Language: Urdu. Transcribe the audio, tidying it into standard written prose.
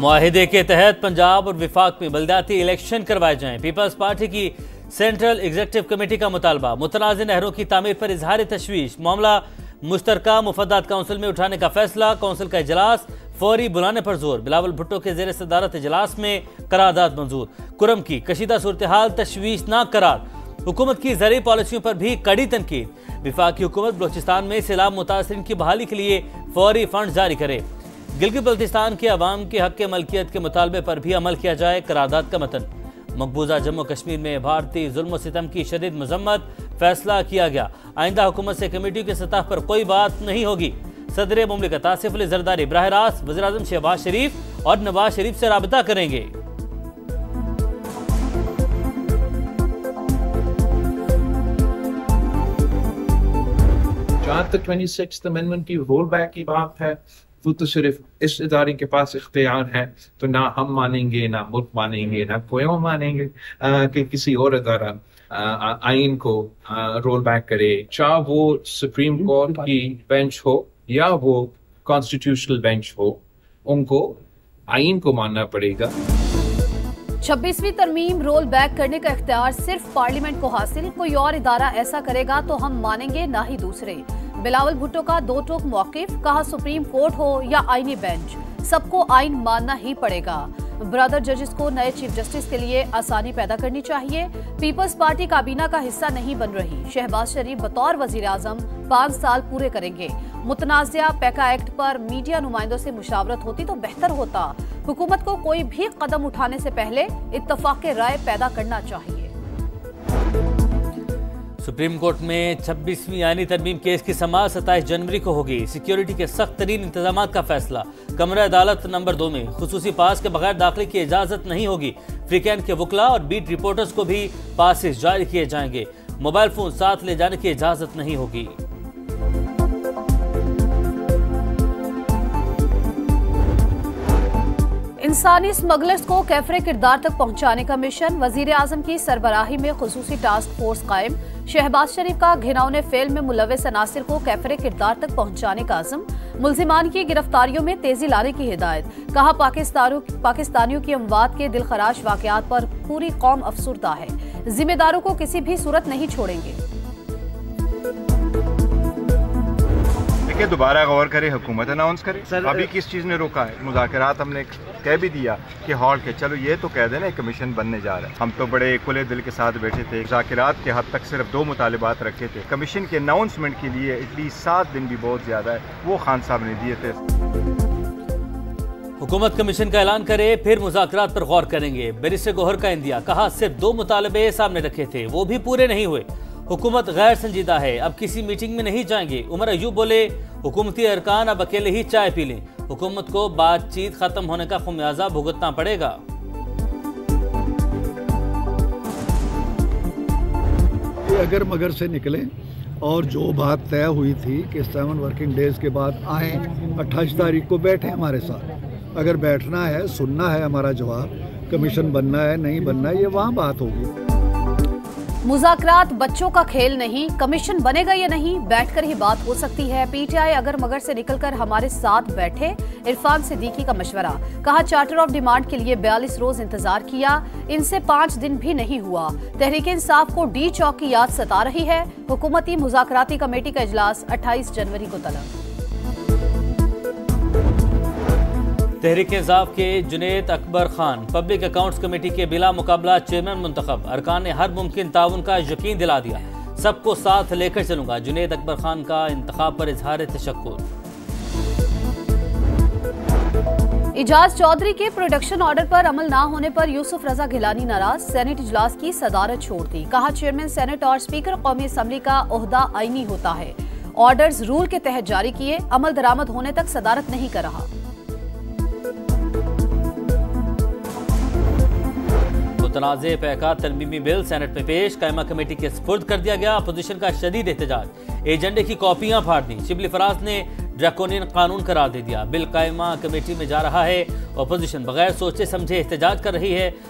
معاہدے کے تحت پنجاب اور وفاق میں بلدیاتی الیکشن کروائے جائیں۔ پیپلز پارٹی کی سینٹرل ایگزیکٹو کمیٹی کا مطالبہ۔ متنازع نہروں کی تعمیر پر اظہار تشویش۔ معاملہ مشترکہ مفادات کونسل میں اٹھانے کا فیصلہ۔ کونسل کا اجلاس فوری بلانے پر زور۔ بلاول بھٹو کے زیر صدارت اجلاس میں قرارداد منظور۔ کرم کی کشیدہ صورتحال تشویشناک قرار۔ حکومت کی زرعی پالیسیوں پر بھی کڑی تنقید۔ وفاقی حکومت بلوچستان میں سیلاب متاثرین کی بحالی کے لیے فوری فنڈ جاری کرے۔ گلگت بلتستان کے عوام کے حق ملکیت کے مطالبے پر بھی عمل کیا جائے۔ قرارداد کا متن۔ مقبوضہ جموں کشمیر میں بھارتی ظلم و ستم کی شدید مذمت۔ فیصلہ کیا گیا، آئندہ حکومت سے کمیٹی کی سطح پر کوئی بات نہیں ہوگی۔ صدر مملکت آصف علی زرداری براہ راست وزیراعظم شہباز شریف اور نواز شریف سے رابطہ کریں گے۔ جہاں تک 26th امینڈمنٹ کی رول بیک کی بات ہے، وہ تو صرف اس ادارے کے پاس اختیار ہے، تو نہ ہم مانیں گے، نہ ملک مانیں گے، نہ کوئی اور مانیں گے کہ کسی اور ادارہ آئین کو رول بیک کرے، چاہے وہ سپریم کورٹ کی بینچ ہو یا وہ کانسٹیٹیوشنل بینچ ہو، ان کو آئین کو ماننا پڑے گا۔ 26ویں ترمیم رول بیک کرنے کا اختیار صرف پارلیمنٹ کو حاصل، کوئی اور ادارہ ایسا کرے گا تو ہم مانیں گے، نہ ہی دوسرے۔ بلاول بھٹو کا دو ٹوک موقف، کہا سپریم کورٹ ہو یا آئینی بینچ، سب کو آئین ماننا ہی پڑے گا۔ برادر ججز کو نئے چیف جسٹس کے لیے آسانی پیدا کرنی چاہیے۔ پیپلز پارٹی کابینہ کا حصہ نہیں بن رہی، شہباز شریف بطور وزیر اعظم 5 سال پورے کریں گے۔ متنازعہ پیکا ایکٹ پر میڈیا نمائندوں سے مشاورت ہوتی تو بہتر ہوتا۔ حکومت کو کوئی بھی قدم اٹھانے سے پہلے اتفاق رائے پیدا کرنا چاہیے۔ سپریم کورٹ میں 26ویں آئینی ترمیم کیس کی سماعت 27 جنوری کو ہوگی۔ سیکیورٹی کے سخت ترین انتظامات کا فیصلہ۔ کمرہ عدالت نمبر 2 میں خصوصی پاس کے بغیر داخلے کی اجازت نہیں ہوگی۔ فریقین کے وکلاء اور بیٹ رپورٹرز کو بھی پاسز جاری کیے جائیں گے۔ موبائل فون ساتھ لے جانے کی اجازت نہیں ہوگی۔ انسانی اسمگلرز کو کیفر کردار تک پہنچانے کا مشن۔ وزیر اعظم کی سربراہی میں خصوصی ٹاسک فورس قائم۔ شہباز شریف کا گھناؤنے فعل میں ملوث عناصر کو کیفر کردار تک پہنچانے کا عزم۔ ملزمان کی گرفتاریوں میں تیزی لانے کی ہدایت۔ کہا پاکستانیوں کی اموات کے دلخراش واقعات پر پوری قوم افسردہ ہے، ذمہ داروں کو کسی بھی صورت نہیں چھوڑیں گے۔ دوبارہ غور کرے، حکومت اناؤنس کرے۔ ابھی کس چیز نے روکا ہے؟ مذاکرات ہم نے کہہ بھی دیا کہ ہالٹ کے، چلو یہ تو کہہ دینا کمیشن بننے جا رہا ہے۔ ہم تو بڑے کھلے دل کے ساتھ بیٹھے تھے، مذاکرات کے حد تک صرف 2 مطالبات رکھے تھے۔ کمیشن کے اناؤنسمنٹ کے لیے ایٹ لیسٹ 7 دن بھی بہت زیادہ ہے، وہ خان صاحب نے دیے تھے۔ حکومت کمیشن کا اعلان کرے، پھر مذاکرات پر غور کریں گے۔ بیرسٹر گوہر کا اندیا، کہا صرف 2 مطالبے سامنے رکھے تھے، وہ بھی پورے نہیں ہوئے۔ حکومت غیر سنجیدہ ہے، اب کسی میٹنگ میں نہیں جائیں گے۔ عمر ایوب بولے، حکومتی ارکان اب اکیلے ہی چائے پی لیں، حکومت کو بات چیت ختم ہونے کا خمیازہ بھگتنا پڑے گا۔ اگر مگر سے نکلیں اور جو بات طے ہوئی تھی کہ 7 ورکنگ ڈیز کے بعد آئیں، 28 تاریخ کو بیٹھیں ہمارے ساتھ۔ اگر بیٹھنا ہے، سننا ہے ہمارا جواب، کمیشن بننا ہے نہیں بننا ہے، یہ وہاں بات ہوگی۔ مذاکرات بچوں کا کھیل نہیں، کمیشن بنے گا یا نہیں بیٹھ کر ہی بات ہو سکتی ہے۔ پی ٹی آئی اگر مگر سے نکل کر ہمارے ساتھ بیٹھے۔ عرفان صدیقی کا مشورہ، کہا چارٹر آف ڈیمانڈ کے لیے 42 روز انتظار کیا، ان سے 5 دن بھی نہیں ہوا۔ تحریک انصاف کو ڈی چوک کی یاد ستا رہی ہے۔ حکومتی مذاکراتی کمیٹی کا اجلاس 28 جنوری کو طلب۔ تحریک انصاف کے جنید اکبر خان پبلک اکاؤنٹس کمیٹی کے بلا مقابلہ چیئرمین منتخب۔ ارکان نے ہر ممکن تعاون کا یقین دلا دیا، سب کو ساتھ لے کر چلوں گا۔ جنید اکبر خان کا انتخاب پر اظہار تشکر۔ اعجاز چودھری کے پروڈکشن آرڈر پر عمل نہ ہونے پر یوسف رضا گیلانی ناراض، سینٹ اجلاس کی صدارت چھوڑ دی۔ کہا چیئرمین سینٹ اور اسپیکر قومی اسمبلی کا عہدہ آئینی ہوتا ہے، آرڈرز رول کے تحت جاری کیے، عمل درآمد ہونے تک صدارت نہیں کر رہا۔ متنازع پیکا ترمیمی بل سینٹ میں پیش، قائمہ کمیٹی کے سپرد کر دیا گیا۔ اپوزیشن کا شدید احتجاج، ایجنڈے کی کاپیاں پھاڑ دیں، شبلی فراز نے ڈریکونین قانون قرار دے دیا۔ بل قائمہ کمیٹی میں جا رہا ہے، اپوزیشن بغیر سوچے سمجھے احتجاج کر رہی ہے۔